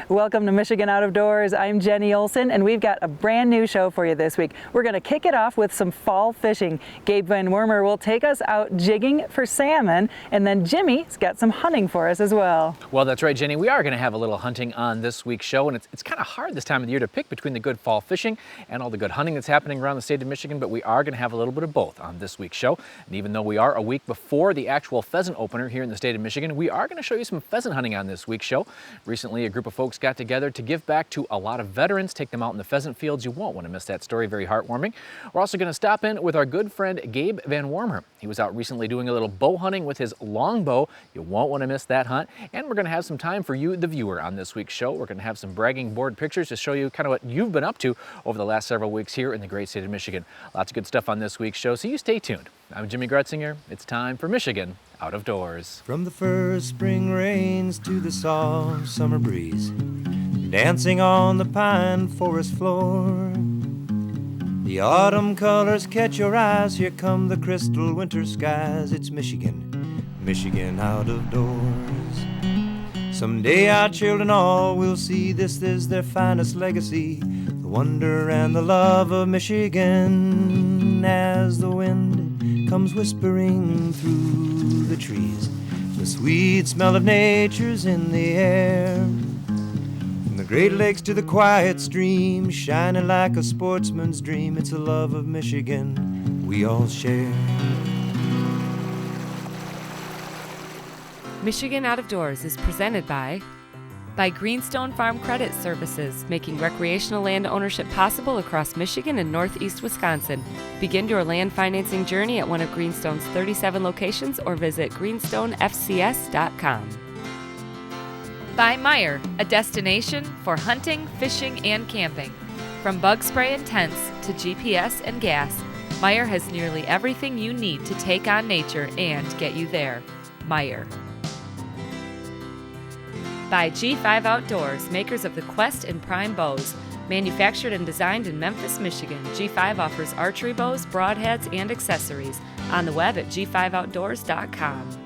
Welcome to Michigan Out of Doors. I'm Jenny Olson, and we've got a brand new show for you this week. We're going to kick it off with some fall fishing. Gabe Van Wormer will take us out jigging for salmon, and then Jimmy's got some hunting for us as well. Well, that's right, Jenny. We are going to have a little hunting on this week's show, and it's kind of hard this time of the year to pick between the good fall fishing and all the good hunting that's happening around the state of Michigan, but we are going to have a little bit of both on this week's show. And even though we are a week before the actual pheasant opener here in the state of Michigan, we are going to show you some pheasant hunting on this week's show. Recently, a group of folks got together to give back to a lot of veterans, take them out in the pheasant fields. You won't want to miss that story, very heartwarming. We're also going to stop in with our good friend Gabe Van Wormer. He was out recently doing a little bow hunting with his longbow. You won't want to miss that hunt. And we're going to have some time for you, the viewer, on this week's show. We're going to have some bragging board pictures to show you kind of what you've been up to over the last several weeks here in the great state of Michigan. Lots of good stuff on this week's show, so you stay tuned. I'm Jimmy Grutzinger. It's time for Michigan Out of Doors. From the first spring rains to the soft summer breeze, dancing on the pine forest floor, the autumn colors catch your eyes. Here come the crystal winter skies. It's Michigan, Michigan out of doors. Someday our children all will see this is their finest legacy, the wonder and the love of Michigan. As the wind comes whispering through the trees, the sweet smell of nature's in the air. From the Great Lakes to the quiet stream, shining like a sportsman's dream, it's the love of Michigan we all share. Michigan Out of Doors is presented by Greenstone Farm Credit Services, making recreational land ownership possible across Michigan and northeast Wisconsin. Begin your land financing journey at one of Greenstone's 37 locations or visit greenstonefcs.com. By Meijer, a destination for hunting, fishing, and camping. From bug spray and tents to GPS and gas, Meijer has nearly everything you need to take on nature and get you there. Meijer. By G5 Outdoors, makers of the Quest and Prime bows. Manufactured and designed in Memphis, Michigan, G5 offers archery bows, broadheads, and accessories. On the web at g5outdoors.com.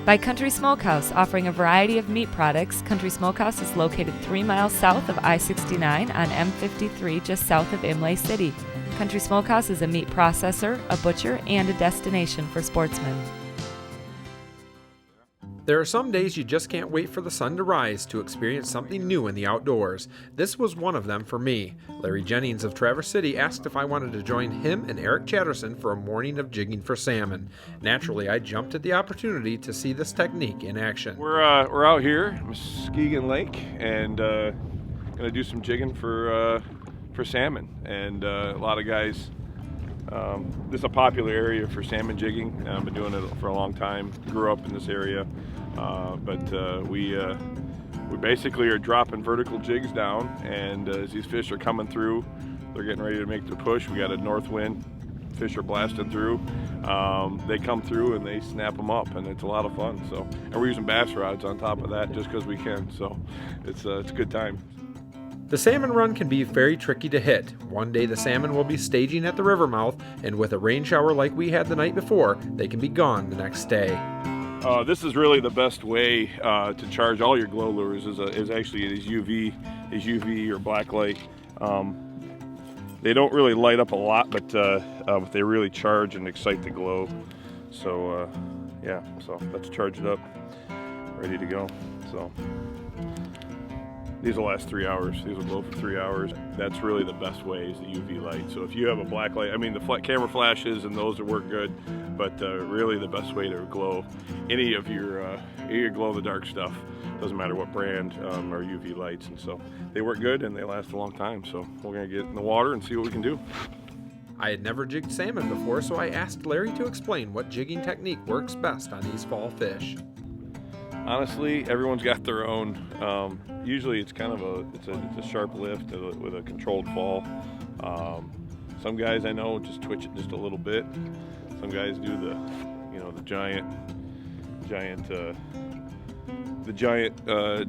By Country Smokehouse, offering a variety of meat products. Country Smokehouse is located 3 miles south of I-69 on M53, just south of Imlay City. Country Smokehouse is a meat processor, a butcher, and a destination for sportsmen. There are some days you just can't wait for the sun to rise to experience something new in the outdoors. This was one of them for me. Larry Jennings of Traverse City asked if I wanted to join him and Eric Chatterson for a morning of jigging for salmon. Naturally, I jumped at the opportunity to see this technique in action. We're out here, Muskegon Lake, and going to do some jigging for salmon. And a lot of guys. This is a popular area for salmon jigging. I've been doing it for a long time. Grew up in this area, but we basically are dropping vertical jigs down, and as these fish are coming through, they're getting ready to make their push. We got a north wind. Fish are blasting through. They come through and they snap them up, and it's a lot of fun. So, and we're using bass rods on top of that just because we can. So, it's a good time. The salmon run can be very tricky to hit. One day the salmon will be staging at the river mouth, and with a rain shower like we had the night before, they can be gone the next day. This is really the best way to charge all your glow lures is actually these UV or black light. They don't really light up a lot, but they really charge and excite the glow. So yeah, so let's charge it up, ready to go. So. These will last 3 hours. These will glow for 3 hours. That's really the best way is the UV light. So if you have a black light, I mean the camera flashes and those work good, but really the best way to glow any of your glow-in-the-dark stuff, doesn't matter what brand, are UV lights. And so they work good and they last a long time. So we're gonna get in the water and see what we can do. I had never jigged salmon before, so I asked Larry to explain what jigging technique works best on these fall fish. Honestly, everyone's got their own. Usually it's kind of it's a sharp lift with a controlled fall. Some guys I know just twitch it just a little bit. Some guys do the giant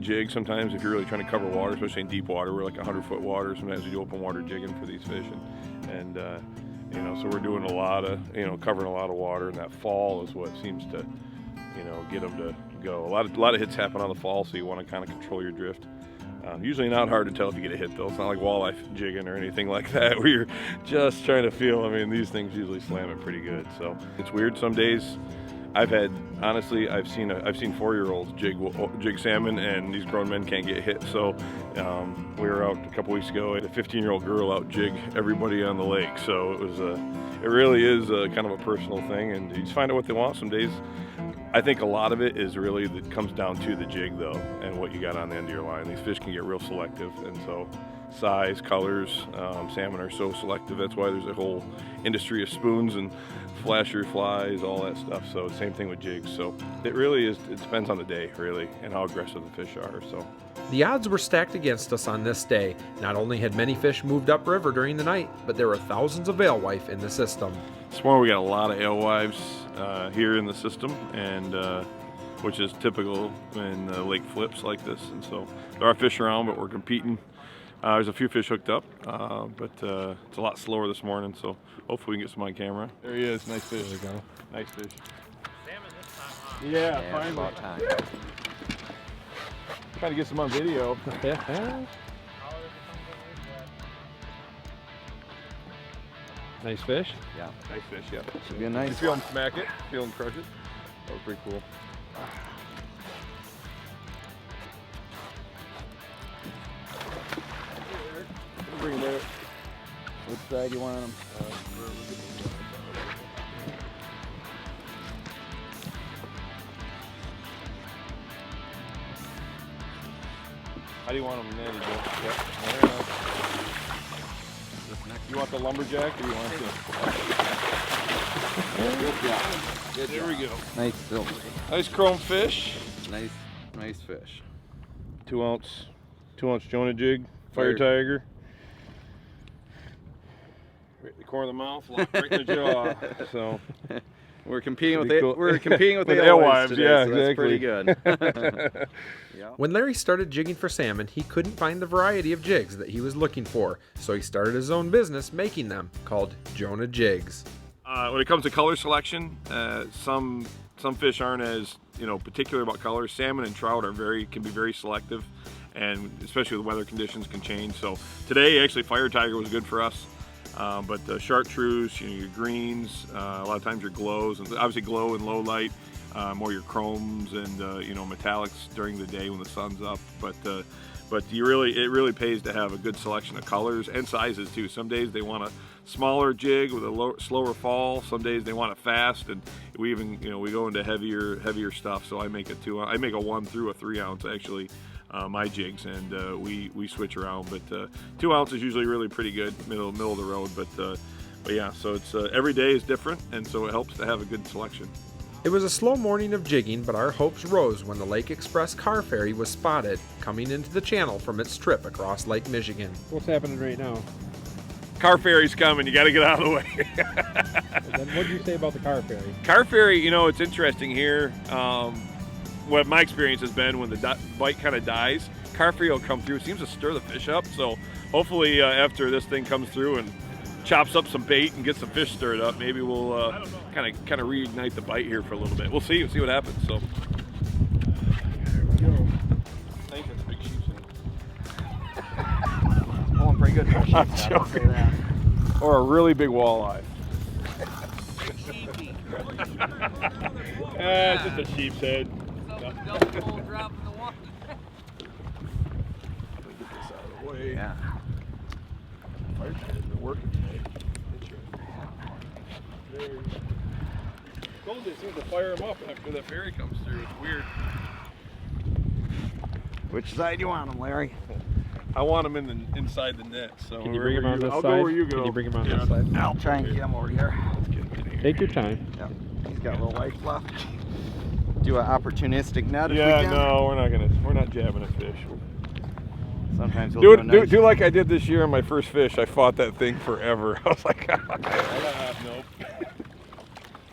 jig. Sometimes if you're really trying to cover water, especially in deep water, we're like 100-foot water. Sometimes we do open water jigging for these fish, and so we're doing a lot of covering a lot of water, and that fall is what seems to get them to it go. A lot of hits happen on the fall, so you want to kind of control your drift. Usually not hard to tell if you get a hit though. It's not like walleye jigging or anything like that where you're just trying to feel. I mean, these things usually slam it pretty good. So it's weird. Some days I've seen 4-year-olds jig salmon, and these grown men can't get hit. So we were out a couple weeks ago, and a 15-year-old girl out jig everybody on the lake. So it really is kind of a personal thing, and you just find out what they want. Some days I think a lot of it is really that comes down to the jig though, and what you got on the end of your line. These fish can get real selective, and so size, colors, salmon are so selective. That's why there's a whole industry of spoons and flasher flies, all that stuff. So same thing with jigs. So it really is, it depends on the day really, and how aggressive the fish are. So The odds were stacked against us on this day. Not only had many fish moved upriver during the night, but there were thousands of alewife in the system. this morning we got a lot of alewives here in the system, and which is typical when the lake flips like this. And so there are fish around, but we're competing. There's a few fish hooked up, but it's a lot slower this morning, so hopefully we can get some on camera. There he is, nice fish. There we go. Nice fish. Salmon this time, huh? Yeah, finally. About time. Trying to get some on video. Nice fish? Yeah. Nice fish, yeah. Should be a nice You feel him smack it, feel him crush it. That was pretty cool. Bring it out. Which side do you want them? How do you want them? There you go. Yep. There you go. You want the lumberjack or you want the... Good job. Good There job. we go. Nice silver. Nice chrome fish. Nice fish. 2 ounce Jonah jig, fire tiger. Right in the corner of the mouth, locked right in the jaw. So We're competing with Pretty cool. We're competing with With alewives alewives, today, yeah, so that's pretty exactly. good. Yeah. When Larry started jigging for salmon, he couldn't find the variety of jigs that he was looking for, so he started his own business making them, called Jonah Jigs. when it comes to color selection, some fish aren't as particular about color. Salmon and trout can be very selective, and especially with weather conditions can change. So today, actually, fire tiger was good for us. But chartreuse, your greens, a lot of times your glows, and obviously glow in low light, more your chromes and metallics during the day when the sun's up. But it really pays to have a good selection of colors and sizes too. Some days they want a smaller jig with a slower fall. Some days they want it fast, and we even we go into heavier stuff. So I make a 1 through a 3 ounce actually. My jigs, and we switch around, but 2 ounces is usually really pretty good, middle of the road. But yeah, so it's every day is different, and so it helps to have a good selection. It was a slow morning of jigging, but our hopes rose when the Lake Express car ferry was spotted coming into the channel from its trip across Lake Michigan. What's happening right now? Car ferry's coming. You got to get out of the way. What did you say about the car ferry? Car ferry, it's interesting here. What my experience has been when the bite kind of dies, car ferry will come through. It seems to stir the fish up. So hopefully after this thing comes through and chops up some bait and gets some fish stirred up, maybe we'll kind of reignite the bite here for a little bit. We'll see what happens. So there we go. I think that's a big sheep's head. Pulling pretty good for sheep. I'm joking. Or a really big walleye. It's just a sheep's head. Get this out of the way. Yeah. Fire tiger's been working today. Told you it seems to fire him up after the ferry comes through. It's weird. Which side do you want them, Larry? I want him inside the net. So Can you bring him on this I'll side? go where you go. Can you bring him on this side? I'll try and get him over here. Let's get him in here. Take your time. Yeah. He's got a little life left. Do an opportunistic net if we Yeah, can. no, we're not jabbing at fish. Sometimes we'll Do do a nice. like I did this year on my first fish. I fought that thing forever. I was like, nope.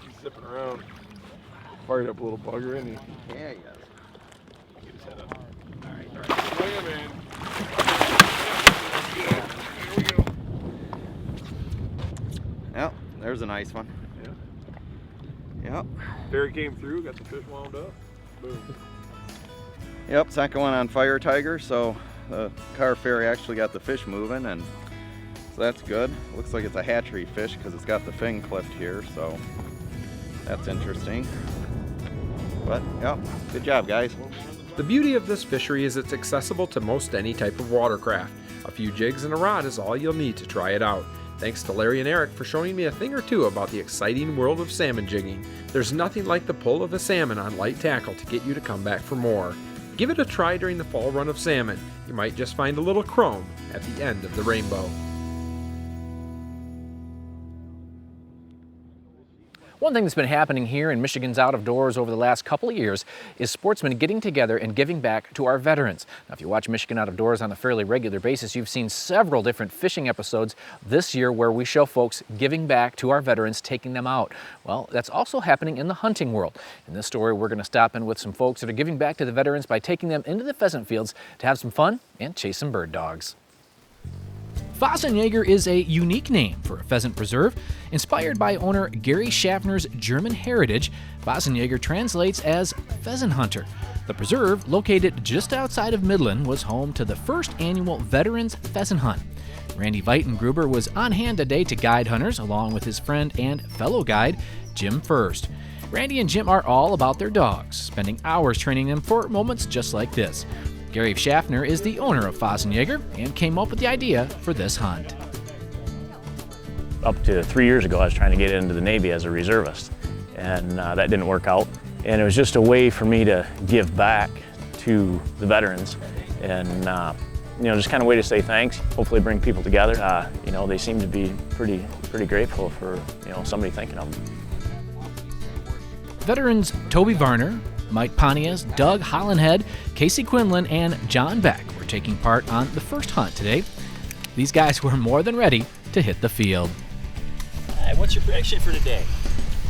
He's zipping around. Fired up a little bugger, isn't he? Yeah, yes. Get his head up. All right. Swing him in. Here we go. Yep, there's a nice one. Yeah. Yep. Ferry came through, got the fish wound up. Yep, second one on Fire Tiger, so the car ferry actually got the fish moving, and so that's good. Looks like it's a hatchery fish because it's got the fin clipped here, so that's interesting. But, yeah, good job, guys. The beauty of this fishery is it's accessible to most any type of watercraft. A few jigs and a rod is all you'll need to try it out. Thanks to Larry and Eric for showing me a thing or two about the exciting world of salmon jigging. There's nothing like the pull of a salmon on light tackle to get you to come back for more. Give it a try during the fall run of salmon. You might just find a little chrome at the end of the rainbow. One thing that's been happening here in Michigan's out of doors over the last couple of years is sportsmen getting together and giving back to our veterans. Now, if you watch Michigan Out of Doors on a fairly regular basis, you've seen several different fishing episodes this year where we show folks giving back to our veterans, taking them out. Well, that's also happening in the hunting world. In this story, we're going to stop in with some folks that are giving back to the veterans by taking them into the pheasant fields to have some fun and chase some bird dogs. Pheasantjäger is a unique name for a pheasant preserve. Inspired by owner Gary Schaffner's German heritage, Pheasantjäger translates as pheasant hunter. The preserve, located just outside of Midland, was home to the first annual Veterans Pheasant Hunt. Randy Weitengruber was on hand today to guide hunters along with his friend and fellow guide, Jim First. Randy and Jim are all about their dogs, spending hours training them for moments just like this. Gary Schaffner is the owner of Pheasantjäger and came up with the idea for this hunt. Up to 3 years ago, I was trying to get into the Navy as a reservist, and that didn't work out. And it was just a way for me to give back to the veterans, and just kind of a way to say thanks. Hopefully, bring people together. They seem to be pretty grateful for somebody thinking of them. Veterans Toby Varner, Mike Pontius, Doug Hollenhead, Casey Quinlan, and John Beck were taking part on the first hunt today. These guys were more than ready to hit the field. Hey, what's your prediction for today?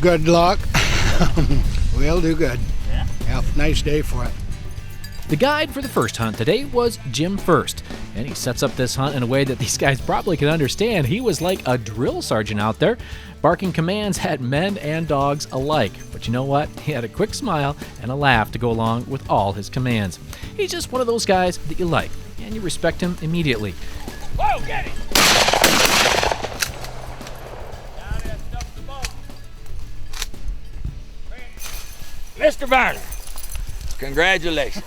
Good luck. We'll do good. Yeah? Yep, nice day for it. The guide for the first hunt today was Jim First, and he sets up this hunt in a way that these guys probably can understand. He was like a drill sergeant out there, barking commands at men and dogs alike. But you know what? He had a quick smile and a laugh to go along with all his commands. He's just one of those guys that you like, and you respect him immediately. Whoa, get it! Mr. Varner, congratulations.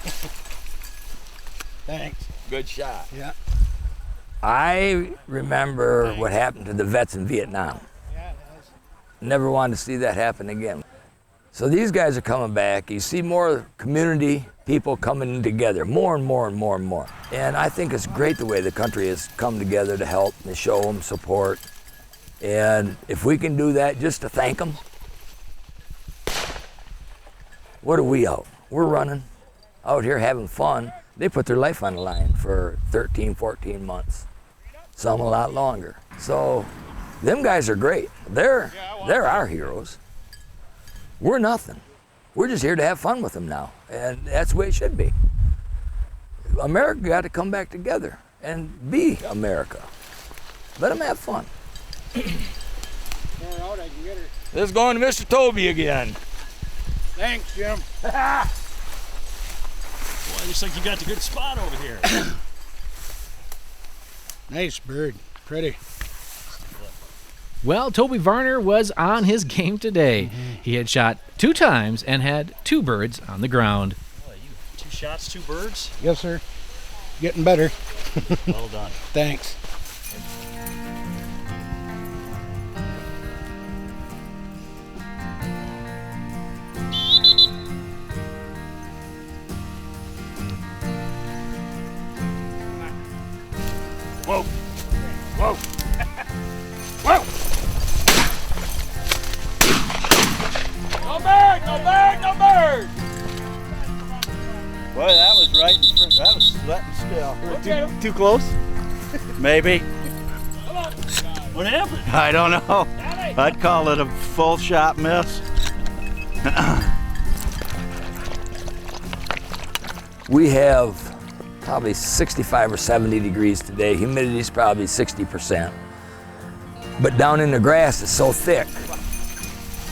Thanks. Good shot. Yeah. I remember what happened to the vets in Vietnam. Never wanted to see that happen again. So these guys are coming back. You see more community people coming together, more and more and more and more. And I think it's great the way the country has come together to help and show them support. And if we can do that just to thank them, what are we out? We're running out here having fun. They put their life on the line for 13, 14 months, some a lot longer. So them guys are great. They're our heroes. We're nothing. We're just here to have fun with them now, and that's the way it should be. America got to come back together and be America. Let them have fun. This is going to Mr. Toby again. Thanks, Jim. Boy, looks like you got the good spot over here. Nice bird. Pretty. Well, Toby Varner was on his game today. He had shot 2 times and had 2 birds on the ground. Boy, you 2 shots, 2 birds? Yes, sir. Getting better. Well done. Thanks. Whoa. Whoa. Whoa. No bird, no bird, no bird. Boy, that was right. That was sweating still. Too close? Maybe. What happened? I don't know. I'd call it a full shot miss. We have probably 65 or 70 degrees today. Humidity is probably 60%. But down in the grass, it's so thick.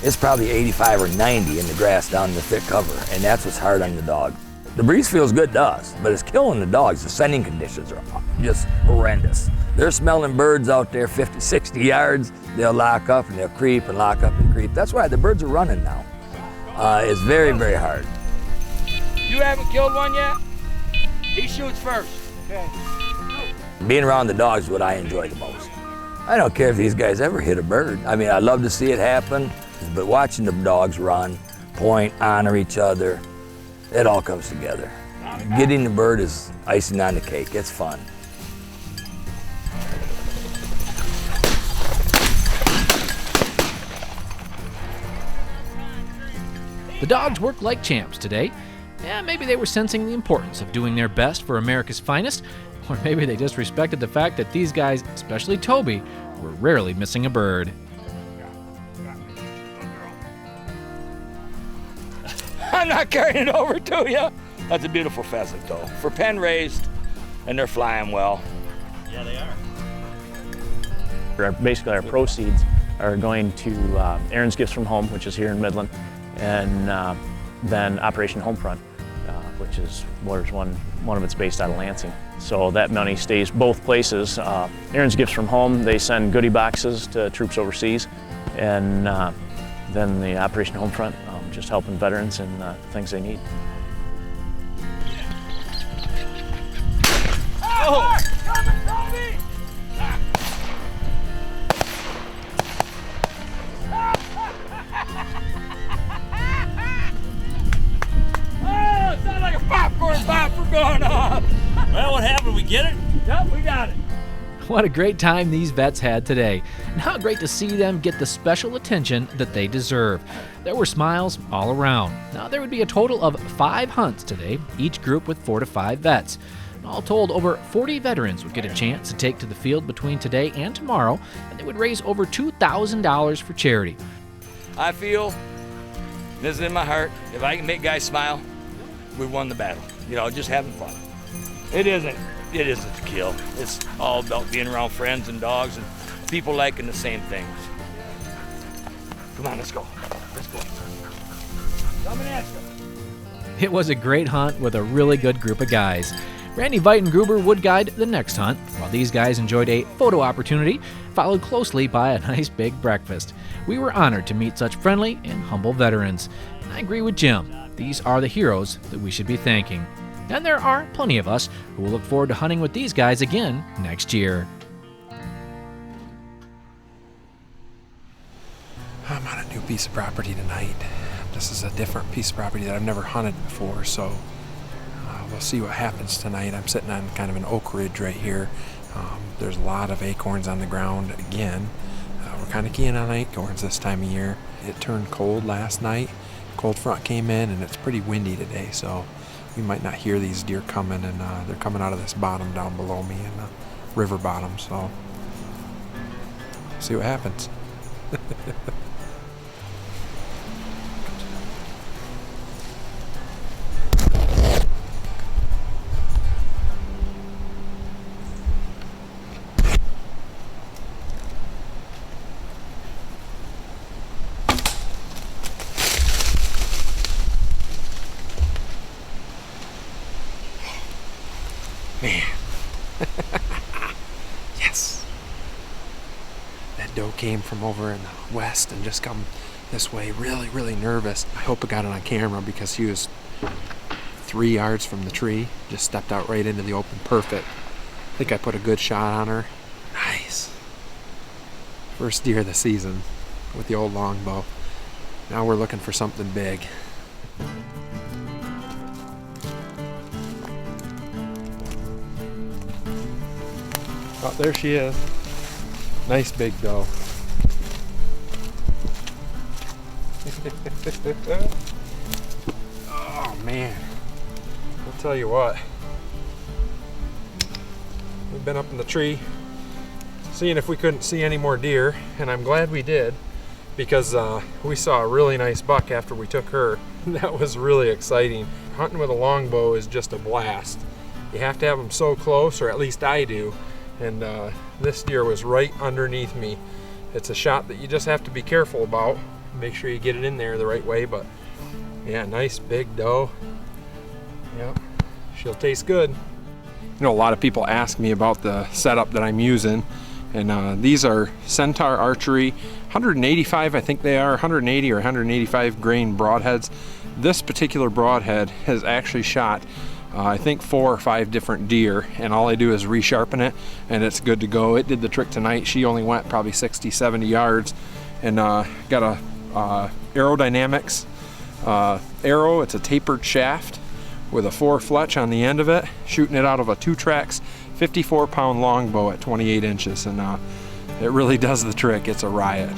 it's probably 85 or 90 in the grass down in the thick cover, and that's what's hard on the dog. The breeze feels good to us, but it's killing the dogs. The sending conditions are just horrendous. They're smelling birds out there 50, 60 yards. They'll lock up and they'll creep and lock up and creep. That's why the birds are running now. It's very, very hard. You haven't killed one yet? He shoots first. Okay. Being around the dogs is what I enjoy the most. I don't care if these guys ever hit a bird. I mean, I love to see it happen, but watching the dogs run, point, honor each other, it all comes together. Getting the bird is icing on the cake. It's fun. The dogs worked like champs today. Yeah, maybe they were sensing the importance of doing their best for America's finest, or maybe they just respected the fact that these guys, especially Toby, were rarely missing a bird. I'm not carrying it over to you. That's a beautiful pheasant, though. For pen raised, and they're flying well. Yeah, they are. Basically, our proceeds are going to Aaron's Gifts from Home, which is here in Midland, and then Operation Homefront, which is where's one of it's based out of Lansing. So that money stays both places. Aaron's Gifts from Home, they send goodie boxes to troops overseas, and then the Operation Homefront, just helping veterans and things they need. Oh! Coming, Toby! Oh, it sounds like a popcorn popper going off. Well, what happened? We get it? Yep, we got it. What a great time these vets had today, and how great to see them get the special attention that they deserve. There were smiles all around. Now, there would be a total of 5 hunts today, each group with 4 to 5 vets. All told, over 40 veterans would get a chance to take to the field between today and tomorrow, and they would raise over $2,000 for charity. I feel, this is in my heart, if I can make guys smile, we won the battle. You know, just having fun. It isn't to kill. It's all about being around friends and dogs and people liking the same things. Come on, let's go. Let's go. Coming at you. It was a great hunt with a really good group of guys. Randy Weitengruber would guide the next hunt, while these guys enjoyed a photo opportunity, followed closely by a nice big breakfast. We were honored to meet such friendly and humble veterans. And I agree with Jim. These are the heroes that we should be thanking. And there are plenty of us who will look forward to hunting with these guys again next year. I'm on a new piece of property tonight. This is a different piece of property that I've never hunted before, so we'll see what happens tonight. I'm sitting on kind of an oak ridge right here. There's a lot of acorns on the ground again. We're kind of keying on acorns this time of year. It turned cold last night. Cold front came in and it's pretty windy today, so we might not hear these deer coming, and they're coming out of this bottom down below me in the river bottom, so see what happens. Man. Yes. That doe came from over in the west and just come this way, really nervous. I hope I got it on camera because he was 3 yards from the tree, just stepped out right into the open. Perfect. I think I put a good shot on her. Nice. First deer of the season with the old longbow. Now we're looking for something big. Oh, there she is. Nice big doe. Oh man, I'll tell you what. We've been up in the tree seeing if we couldn't see any more deer, and I'm glad we did because we saw a really nice buck after we took her. That was really exciting. Hunting with a longbow is just a blast. You have to have them so close, or at least I do. And this deer was right underneath me. It's a shot that you just have to be careful about. make sure you get it in there the right way. But yeah, nice big doe. Yep, she'll taste good. You know, a lot of people ask me about the setup that I'm using, and these are Centaur Archery 185, I think they are, 180 or 185 grain broadheads. This particular broadhead has actually shot I think 4 or 5 different deer, and all I do is resharpen it and it's good to go. It did the trick tonight. She only went probably 60, 70 yards, and got a aerodynamics arrow. It's a tapered shaft with a 4 fletch on the end of it, shooting it out of a 2-tracks 54-pound longbow at 28 inches, and it really does the trick. It's a riot.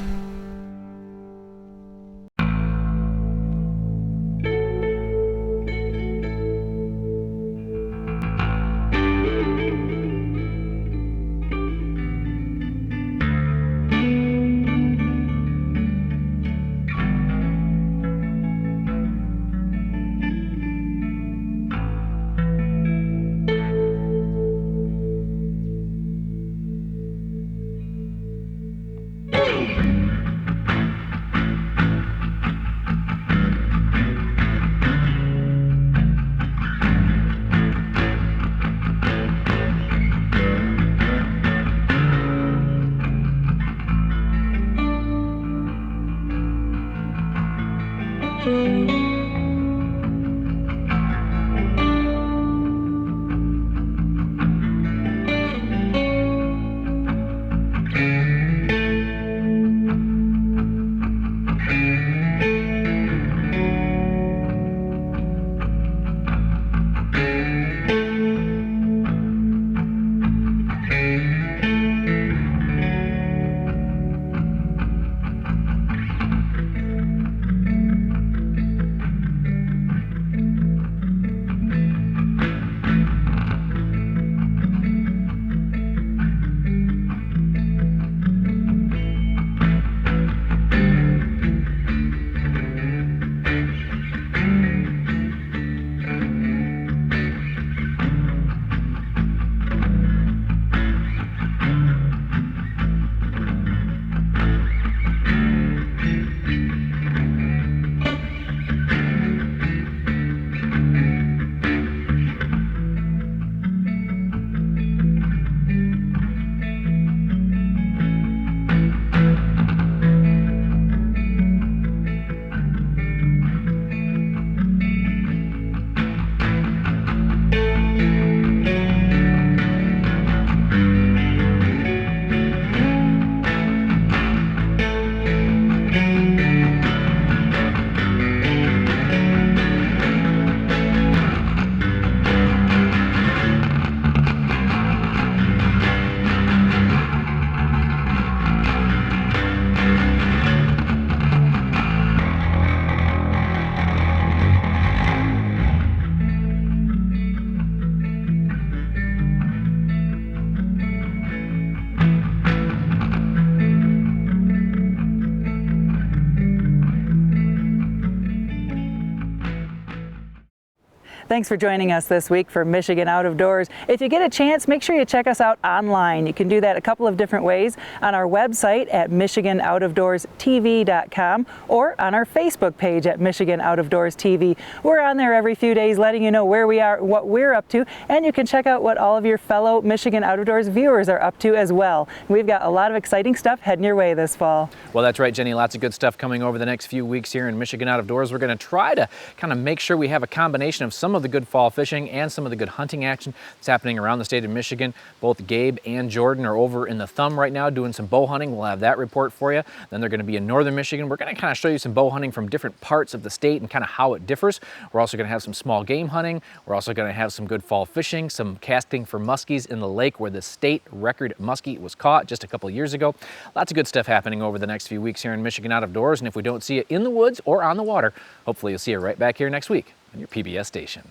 Thanks for joining us this week for Michigan Out of Doors. If you get a chance, make sure you check us out online. You can do that a couple of different ways on our website at michiganoutofdoorstv.com or on our Facebook page at Michigan Out of Doors TV. We're on there every few days letting you know where we are, what we're up to, and you can check out what all of your fellow Michigan Out of Doors viewers are up to as well. We've got a lot of exciting stuff heading your way this fall. Well, that's right, Jenny. Lots of good stuff coming over the next few weeks here in Michigan Out of Doors. We're going to try to kind of make sure we have a combination of some of the good fall fishing and some of the good hunting action that's happening around the state of Michigan. Both Gabe and Jordan are over in the Thumb right now doing some bow hunting. We'll have that report for you. Then they're going to be in northern Michigan. We're going to kind of show you some bow hunting from different parts of the state and kind of how it differs. We're also going to have some small game hunting. We're also going to have some good fall fishing, some casting for muskies in the lake where the state record muskie was caught just a couple of years ago. Lots of good stuff happening over the next few weeks here in Michigan Out of Doors. And if we don't see you in the woods or on the water, hopefully you'll see you right back here next week on your PBS station.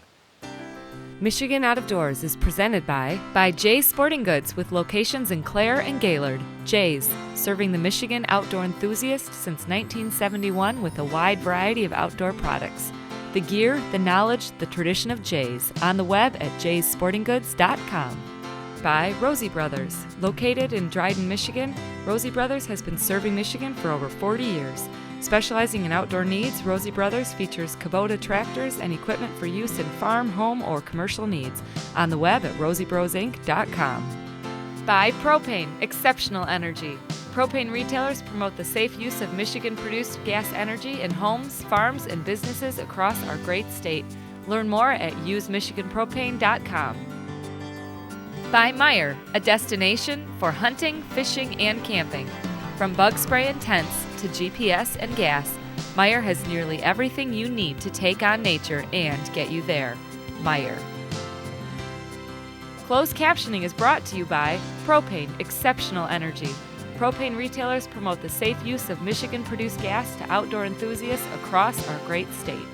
Michigan Out of Doors is presented by Jay's Sporting Goods with locations in Clare and Gaylord. Jay's, serving the Michigan outdoor enthusiast since 1971 with a wide variety of outdoor products. The gear, the knowledge, the tradition of Jay's, on the web at jayssportinggoods.com. By Rosie Brothers. Located in Dryden, Michigan, Rosie Brothers has been serving Michigan for over 40 years. Specializing in outdoor needs, Rosie Brothers features Kubota tractors and equipment for use in farm, home, or commercial needs. On the web at rosiebrosinc.com. Buy Propane, exceptional energy. Propane retailers promote the safe use of Michigan-produced gas energy in homes, farms, and businesses across our great state. Learn more at usemichiganpropane.com. By Meyer, a destination for hunting, fishing, and camping. From bug spray and tents to GPS and gas, Meyer has nearly everything you need to take on nature and get you there. Meyer. Closed captioning is brought to you by Propane, exceptional energy. Propane retailers promote the safe use of Michigan-produced gas to outdoor enthusiasts across our great state.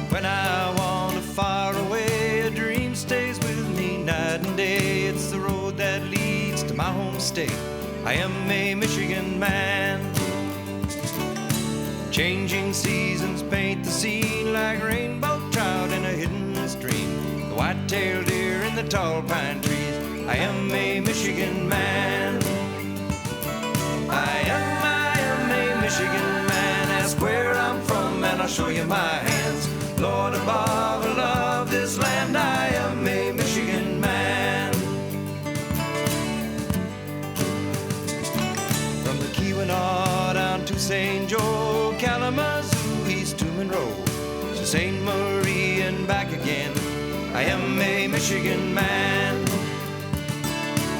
When I wander far away, a dream stays with me night and day. It's the road that leads to my home state. I am a Michigan man. Changing seasons paint the scene like rainbow trout in a hidden stream. The white-tailed deer in the tall pine trees. I am a Michigan man. I am a Michigan man. Ask where I'm from and I'll show you my hands. Lord above, I love this land. I am a Michigan man. From the Keweenaw down to St. Joe, Kalamazoo, East to Monroe, to St. Marie and back again. I am a Michigan man.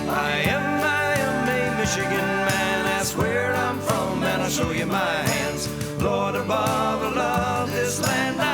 I am a Michigan man. Ask where I'm from and I'll show you my hands. Lord above, I love this land.